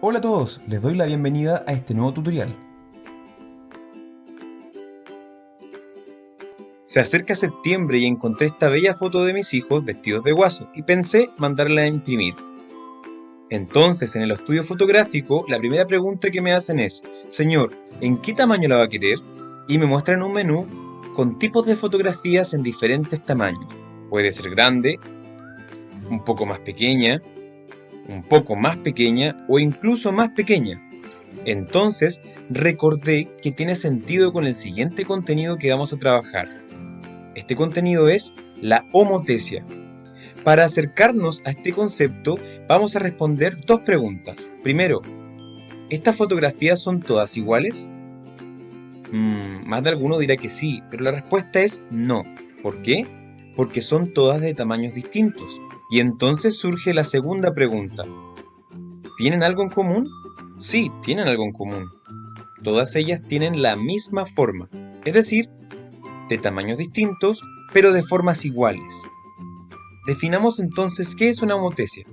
Hola a todos, les doy la bienvenida a este nuevo tutorial. Se acerca septiembre y encontré esta bella foto de mis hijos vestidos de guaso y pensé mandarla a imprimir. Entonces, en el estudio fotográfico, la primera pregunta que me hacen es: Señor, ¿en qué tamaño la va a querer? Y me muestran un menú con tipos de fotografías en diferentes tamaños. Puede ser grande, un poco más pequeña, un poco más pequeña o incluso más pequeña. Entonces, recordé que tiene sentido con el siguiente contenido que vamos a trabajar. Este contenido es la homotesia. Para acercarnos a este concepto, vamos a responder dos preguntas. Primero, ¿estas fotografías son todas iguales? Más de alguno dirá que sí, pero la respuesta es no. ¿Por qué? Porque son todas de tamaños distintos. Y entonces surge la segunda pregunta. ¿Tienen algo en común? Sí, tienen algo en común. Todas ellas tienen la misma forma, es decir, de tamaños distintos, pero de formas iguales. Definamos entonces qué es una homotesia.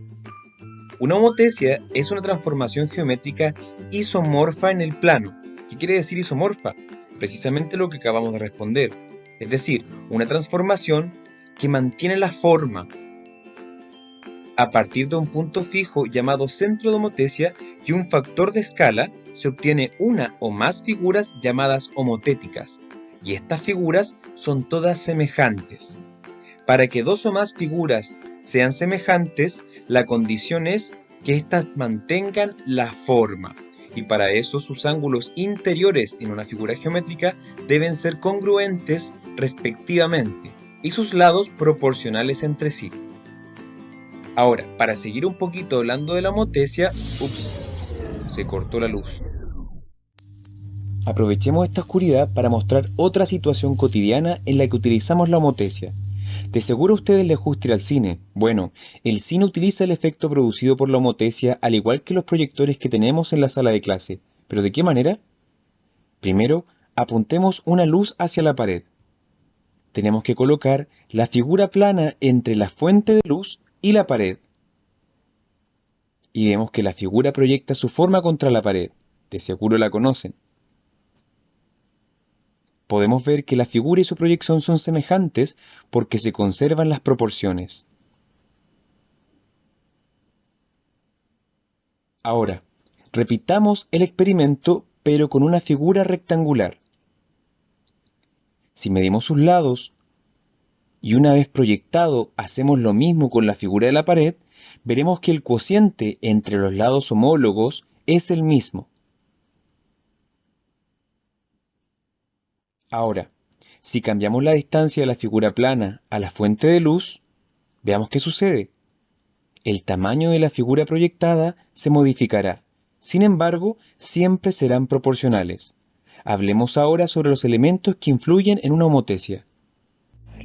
Una homotesia es una transformación geométrica isomorfa en el plano. ¿Qué quiere decir isomorfa? Precisamente lo que acabamos de responder, es decir, una transformación que mantiene la forma a partir de un punto fijo llamado centro de homotesia y un factor de escala. Se obtiene una o más figuras llamadas homotéticas, y estas figuras son todas semejantes. Para que dos o más figuras sean semejantes, la condición es que éstas mantengan la forma, y para eso sus ángulos interiores en una figura geométrica deben ser congruentes respectivamente, y sus lados proporcionales entre sí. Ahora, para seguir un poquito hablando de la homotesia, se cortó la luz. Aprovechemos esta oscuridad para mostrar otra situación cotidiana en la que utilizamos la homotesia. De seguro a ustedes les gusta ir al cine. Bueno, el cine utiliza el efecto producido por la homotesia al igual que los proyectores que tenemos en la sala de clase. ¿Pero de qué manera? Primero, apuntemos una luz hacia la pared. Tenemos que colocar la figura plana entre la fuente de luz y la pared. Y vemos que la figura proyecta su forma contra la pared. De seguro la conocen. Podemos ver que la figura y su proyección son semejantes porque se conservan las proporciones. Ahora, repitamos el experimento pero con una figura rectangular. Si medimos sus lados y una vez proyectado hacemos lo mismo con la figura de la pared, veremos que el cociente entre los lados homólogos es el mismo. Ahora, si cambiamos la distancia de la figura plana a la fuente de luz, veamos qué sucede. El tamaño de la figura proyectada se modificará. Sin embargo, siempre serán proporcionales. Hablemos ahora sobre los elementos que influyen en una homotesia.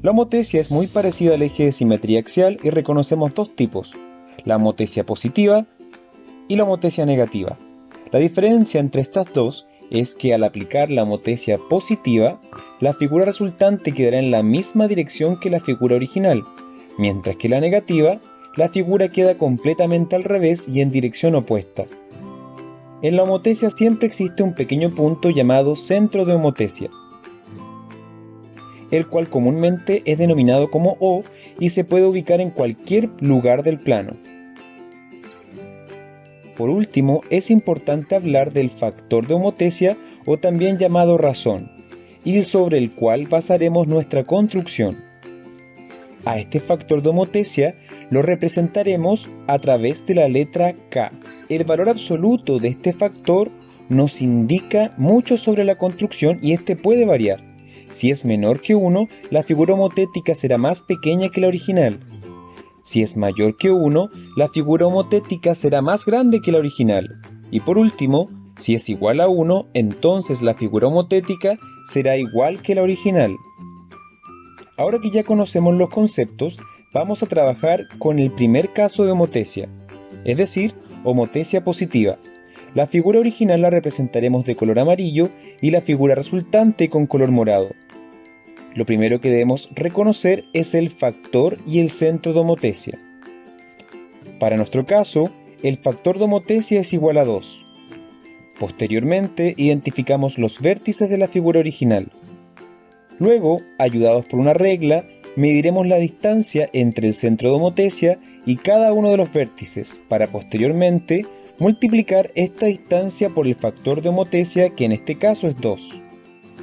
La homotesia es muy parecida al eje de simetría axial y reconocemos dos tipos, la homotesia positiva y la homotesia negativa. La diferencia entre estas dos es que al aplicar la homotesia positiva, la figura resultante quedará en la misma dirección que la figura original, mientras que la negativa, la figura queda completamente al revés y en dirección opuesta. En la homotesia siempre existe un pequeño punto llamado centro de homotesia, el cual comúnmente es denominado como O y se puede ubicar en cualquier lugar del plano. Por último, es importante hablar del factor de homotesia o también llamado razón, y sobre el cual basaremos nuestra construcción. A este factor de homotesia lo representaremos a través de la letra K. El valor absoluto de este factor nos indica mucho sobre la construcción y este puede variar. Si es menor que 1, la figura homotética será más pequeña que la original. Si es mayor que 1, la figura homotética será más grande que la original. Y por último, si es igual a 1, entonces la figura homotética será igual que la original. Ahora que ya conocemos los conceptos, vamos a trabajar con el primer caso de homotesia, es decir, homotesia positiva. La figura original la representaremos de color amarillo y la figura resultante con color morado. Lo primero que debemos reconocer es el factor y el centro de homotesia. Para nuestro caso, el factor de homotecia es igual a 2. Posteriormente, identificamos los vértices de la figura original. Luego, ayudados por una regla, mediremos la distancia entre el centro de homotecia y cada uno de los vértices, para posteriormente multiplicar esta distancia por el factor de homotecia, que en este caso es 2.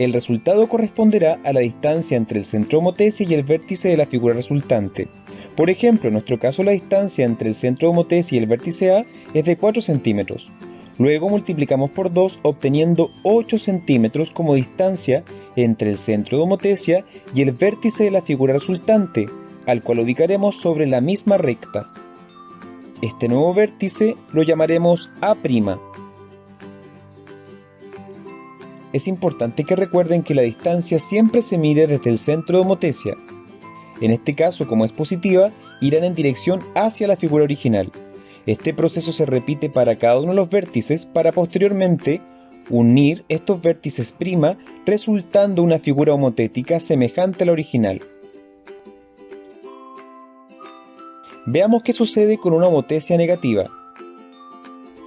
El resultado corresponderá a la distancia entre el centro de homotecia y el vértice de la figura resultante. Por ejemplo, en nuestro caso la distancia entre el centro de homotecia y el vértice A es de 4 centímetros. Luego multiplicamos por 2 obteniendo 8 centímetros como distancia entre el centro de homotecia y el vértice de la figura resultante, al cual ubicaremos sobre la misma recta. Este nuevo vértice lo llamaremos A'. Es importante que recuerden que la distancia siempre se mide desde el centro de homotecia. En este caso, como es positiva, irán en dirección hacia la figura original. Este proceso se repite para cada uno de los vértices para posteriormente unir estos vértices', resultando una figura homotética semejante a la original. Veamos qué sucede con una homotecia negativa.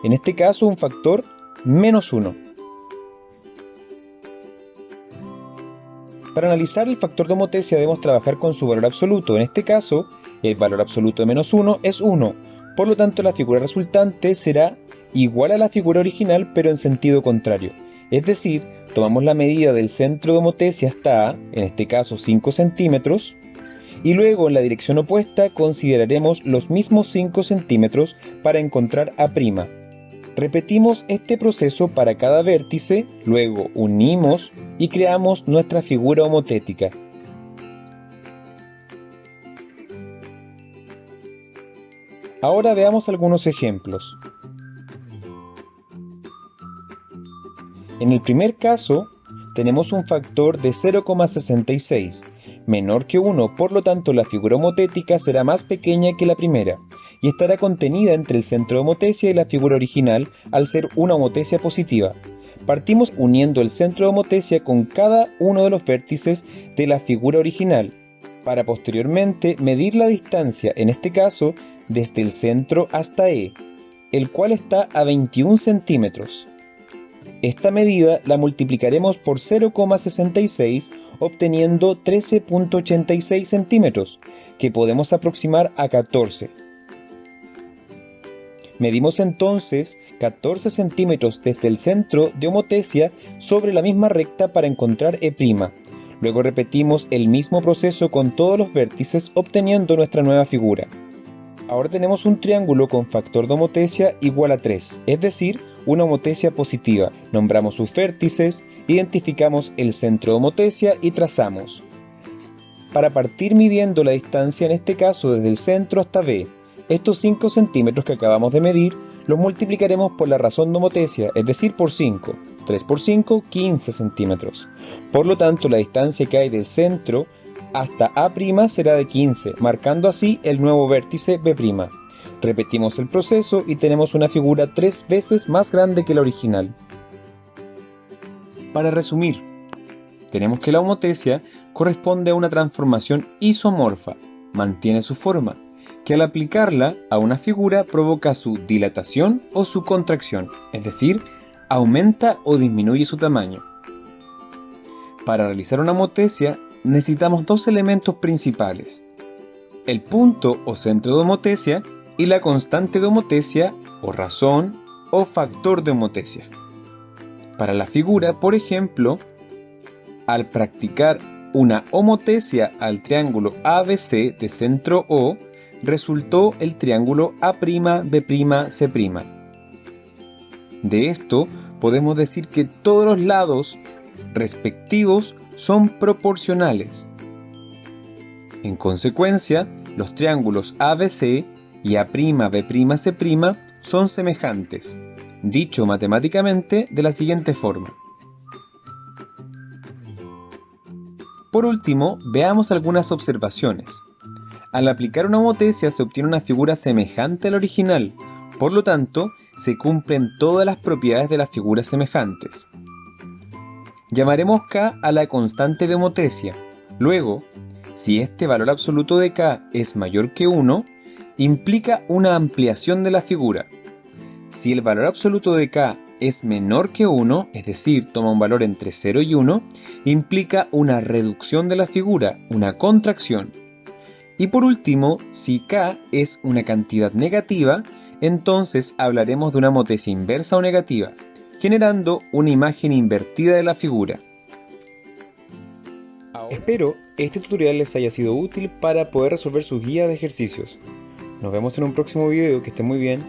En este caso, un factor -1. Para analizar el factor de homotecia debemos trabajar con su valor absoluto. En este caso, el valor absoluto de -1 es 1. Por lo tanto, la figura resultante será igual a la figura original, pero en sentido contrario. Es decir, tomamos la medida del centro de homotecia hasta A, en este caso 5 centímetros, y luego en la dirección opuesta consideraremos los mismos 5 centímetros para encontrar A'. Repetimos este proceso para cada vértice, luego unimos y creamos nuestra figura homotética. Ahora veamos algunos ejemplos. En el primer caso, tenemos un factor de 0,66, menor que 1, por lo tanto la figura homotética será más pequeña que la primera, y estará contenida entre el centro de homotecia y la figura original al ser una homotecia positiva. Partimos uniendo el centro de homotecia con cada uno de los vértices de la figura original, para posteriormente medir la distancia, en este caso, desde el centro hasta E, el cual está a 21 centímetros. Esta medida la multiplicaremos por 0,66, obteniendo 13,86 centímetros, que podemos aproximar a 14. Medimos entonces 14 centímetros desde el centro de homotecia sobre la misma recta para encontrar E'. Luego repetimos el mismo proceso con todos los vértices, obteniendo nuestra nueva figura. Ahora tenemos un triángulo con factor de homotecia igual a 3, es decir, una homotecia positiva. Nombramos sus vértices, identificamos el centro de homotecia y trazamos. Para partir midiendo la distancia, en este caso desde el centro hasta B, estos 5 centímetros que acabamos de medir los multiplicaremos por la razón de homotecia, es decir, por 5. 3 por 5, 15 centímetros. Por lo tanto, la distancia que hay del centro hasta A' será de 15, marcando así el nuevo vértice B'. Repetimos el proceso y tenemos una figura 3 veces más grande que la original. Para resumir, tenemos que la homotecia corresponde a una transformación isomorfa, mantiene su forma, que al aplicarla a una figura provoca su dilatación o su contracción, es decir, aumenta o disminuye su tamaño. Para realizar una homotecia necesitamos dos elementos principales: el punto o centro de homotecia y la constante de homotecia o razón o factor de homotecia. Para la figura, por ejemplo, al practicar una homotecia al triángulo ABC de centro O, resultó el triángulo A'B'C'. De esto podemos decir que todos los lados respectivos son proporcionales. En consecuencia, los triángulos ABC y A'B'C' son semejantes, dicho matemáticamente de la siguiente forma. Por último, veamos algunas observaciones. Al aplicar una homotecia se obtiene una figura semejante a la original, por lo tanto, se cumplen todas las propiedades de las figuras semejantes. Llamaremos K a la constante de homotecia. Luego, si este valor absoluto de K es mayor que 1, implica una ampliación de la figura. Si el valor absoluto de k es menor que 1, es decir, toma un valor entre 0 y 1, implica una reducción de la figura, una contracción. Y por último, si k es una cantidad negativa, entonces hablaremos de una homotecia inversa o negativa, generando una imagen invertida de la figura. Espero este tutorial les haya sido útil para poder resolver sus guías de ejercicios. Nos vemos en un próximo video, que estén muy bien.